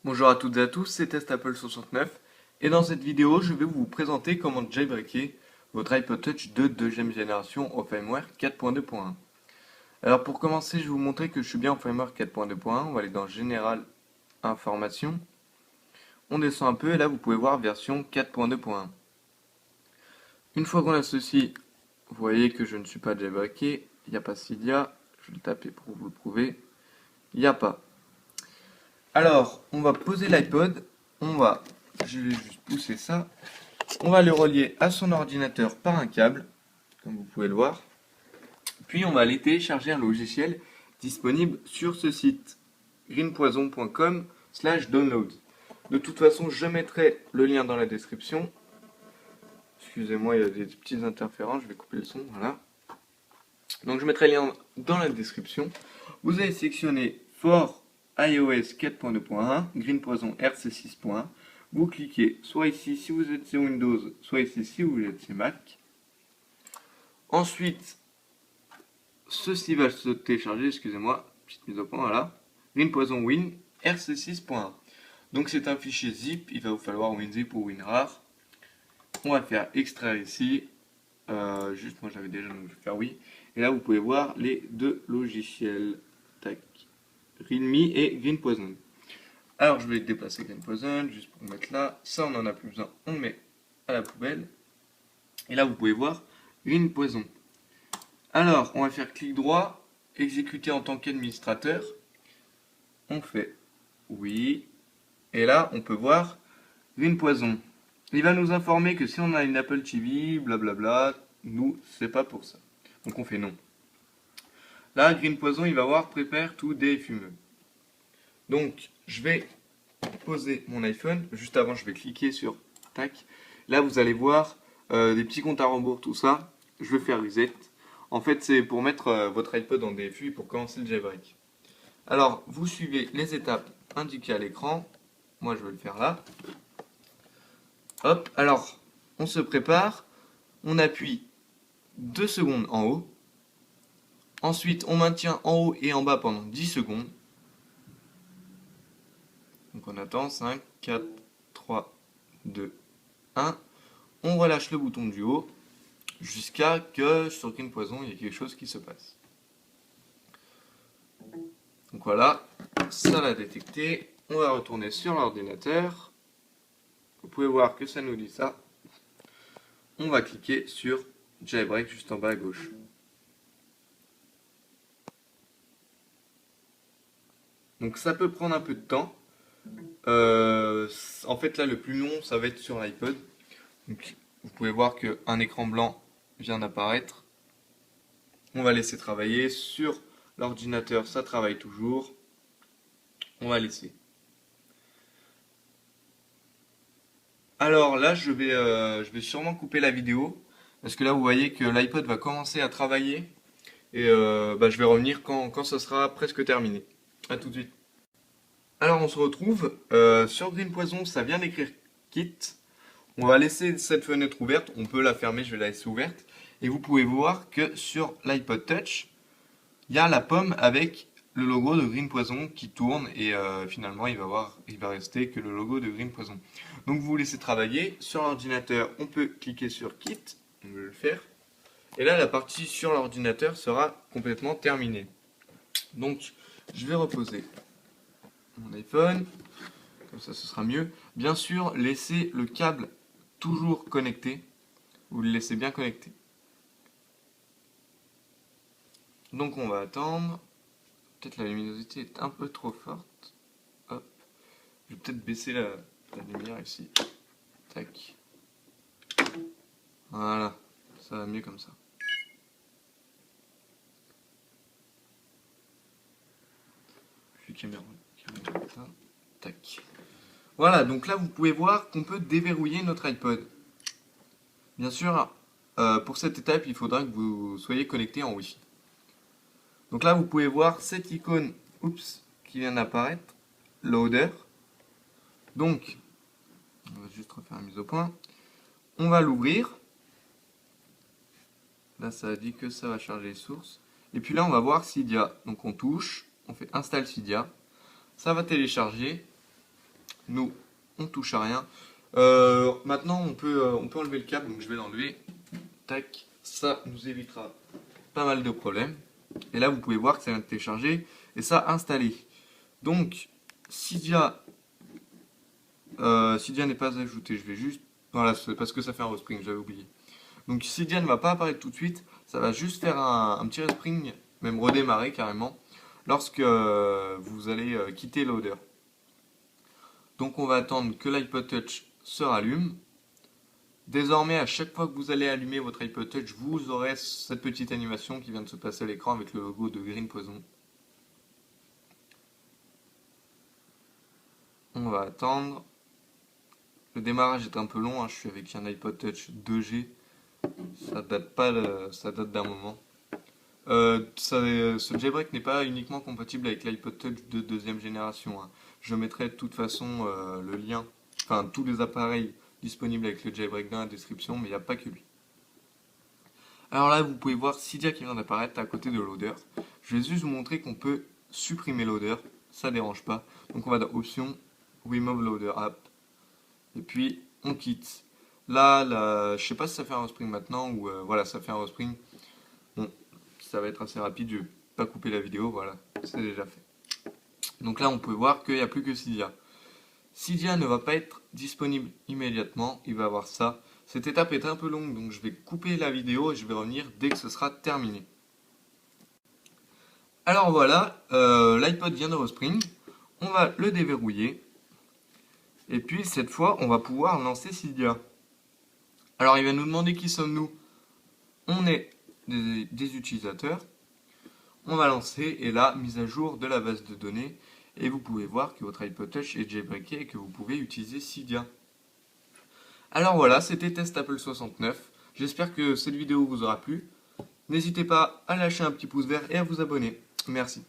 Bonjour à toutes et à tous, c'est TestApple69 et dans cette vidéo je vais vous présenter comment jailbreaker votre iPod Touch de deuxième génération au firmware 4.2.1. Alors pour commencer je vais vous montrer que je suis bien au firmware 4.2.1, on va aller dans Général, Information, on descend un peu et là vous pouvez voir version 4.2.1. Une fois qu'on a ceci, vous voyez que je ne suis pas jailbreaké, il n'y a pas Cydia, je vais le taper pour vous le prouver, il n'y a pas. Alors, on va poser l'iPod, je vais juste pousser ça, on va le relier à son ordinateur par un câble, comme vous pouvez le voir, puis on va aller télécharger un logiciel disponible sur ce site, greenpoison.com/download. De toute façon, je mettrai le lien dans la description. Excusez-moi, il y a des petites interférences, je vais couper le son, voilà. Donc je mettrai le lien dans la description. Vous allez sélectionner For iOS 4.2.1, Green Poison RC6.1. Vous cliquez soit ici si vous êtes sur Windows, soit ici si vous êtes sur Mac. Ensuite, ceci va se télécharger, excusez-moi, petite mise au point, voilà. Green Poison Win RC6.1. Donc c'est un fichier zip, il va vous falloir WinZip ou WinRAR. On va faire extraire ici. Juste moi j'avais déjà, donc je vais faire oui. Et là vous pouvez voir les deux logiciels. Tac. Readme et Green Poison. Alors je vais déplacer Green Poison juste pour mettre là. Ça on n'en a plus besoin, on le met à la poubelle. Et là vous pouvez voir Green Poison. Alors on va faire clic droit, exécuter en tant qu'administrateur. On fait oui. Et là on peut voir Green Poison. Il va nous informer que si on a une Apple TV, blablabla, nous c'est pas pour ça. Donc on fait non. Là, Green Poison, il va voir prépare tout des fumeux. Donc, je vais poser mon iPhone. Juste avant, je vais cliquer sur tac. Là, vous allez voir des petits comptes à rebours, tout ça. Je vais faire reset. En fait, c'est pour mettre votre iPod en DFU et pour commencer le jailbreak. Alors, vous suivez les étapes indiquées à l'écran. Moi, je vais le faire là. Hop, alors, on se prépare. On appuie 2 secondes en haut. Ensuite, on maintient en haut et en bas pendant 10 secondes. Donc on attend 5, 4, 3, 2, 1. On relâche le bouton du haut jusqu'à que sur Green Poison il y ait quelque chose qui se passe. Donc voilà, ça l'a détecté. On va retourner sur l'ordinateur. Vous pouvez voir que ça nous dit ça. On va cliquer sur Jailbreak juste en bas à gauche. Donc ça peut prendre un peu de temps. En fait là le plus long ça va être sur l'iPod. Donc vous pouvez voir qu'un écran blanc vient d'apparaître. On va laisser travailler. Sur l'ordinateur ça travaille toujours. On va laisser. Alors là je vais sûrement couper la vidéo. Parce que là vous voyez que l'iPod va commencer à travailler. Et je vais revenir quand ça sera presque terminé. A tout de suite. Alors on se retrouve sur Green Poison, ça vient d'écrire Kit. On va laisser cette fenêtre ouverte, on peut la fermer, je vais la laisser ouverte. Et vous pouvez voir que sur l'iPod Touch, il y a la pomme avec le logo de Green Poison qui tourne et finalement il va rester que le logo de Green Poison. Donc vous laissez travailler. Sur l'ordinateur, on peut cliquer sur Kit, on veut le faire. Et là la partie sur l'ordinateur sera complètement terminée. Donc je vais reposer mon iPhone, comme ça ce sera mieux. Bien sûr, laissez le câble toujours connecté, vous le laissez bien connecté. Donc on va attendre, peut-être la luminosité est un peu trop forte. Hop, je vais peut-être baisser la lumière ici. Tac. Voilà, ça va mieux comme ça. Je suis caméra. Tac. Voilà, donc là vous pouvez voir qu'on peut déverrouiller notre iPod. Bien sûr, pour cette étape, il faudra que vous soyez connecté en Wi-Fi. Donc là vous pouvez voir cette icône qui vient d'apparaître, loader. Donc, on va juste refaire la mise au point. On va l'ouvrir. Là ça a dit que ça va charger les sources. Et puis là on va voir Cydia. Donc on touche, on fait install Cydia. Ça va télécharger. nous, on touche à rien. Maintenant, on peut enlever le câble, donc je vais l'enlever. Tac, ça nous évitera pas mal de problèmes. Et là, vous pouvez voir que ça vient de télécharger et ça installé. Donc, Cydia n'est pas ajouté, je vais juste... Voilà, c'est parce que ça fait un respring, j'avais oublié. Donc Cydia ne va pas apparaître tout de suite, ça va juste faire un petit respring, même redémarrer carrément, lorsque vous allez quitter loader. Donc on va attendre que l'iPod Touch se rallume. Désormais, à chaque fois que vous allez allumer votre iPod Touch, vous aurez cette petite animation qui vient de se passer à l'écran avec le logo de Green Poison. On va attendre. Le démarrage est un peu long, hein. Je suis avec un iPod Touch 2G. Ça date d'un moment. Ce jailbreak n'est pas uniquement compatible avec l'iPod Touch de deuxième génération, hein. Je mettrai de toute façon le lien, enfin tous les appareils disponibles avec le jailbreak dans la description, mais il n'y a pas que lui. Alors là, vous pouvez voir Cydia qui vient d'apparaître à côté de loader. Je vais juste vous montrer qu'on peut supprimer loader, ça dérange pas. Donc on va dans Options, Remove Loader App, et puis on quitte. Là, je sais pas si ça fait un respring maintenant ou voilà, ça fait un respring. Bon, ça va être assez rapide, je vais pas couper la vidéo, voilà, c'est déjà fait. Donc là, on peut voir qu'il n'y a plus que Cydia. Cydia ne va pas être disponible immédiatement, il va avoir ça. Cette étape est un peu longue, donc je vais couper la vidéo et je vais revenir dès que ce sera terminé. Alors voilà, l'iPod vient de respring, on va le déverrouiller. Et puis cette fois, on va pouvoir lancer Cydia. Alors il va nous demander qui sommes-nous. On est des utilisateurs. On va lancer et là, mise à jour de la base de données. Et vous pouvez voir que votre iPod Touch est jailbreaké et que vous pouvez utiliser Cydia. Alors voilà, c'était Test Apple 69. J'espère que cette vidéo vous aura plu. N'hésitez pas à lâcher un petit pouce vert et à vous abonner. Merci.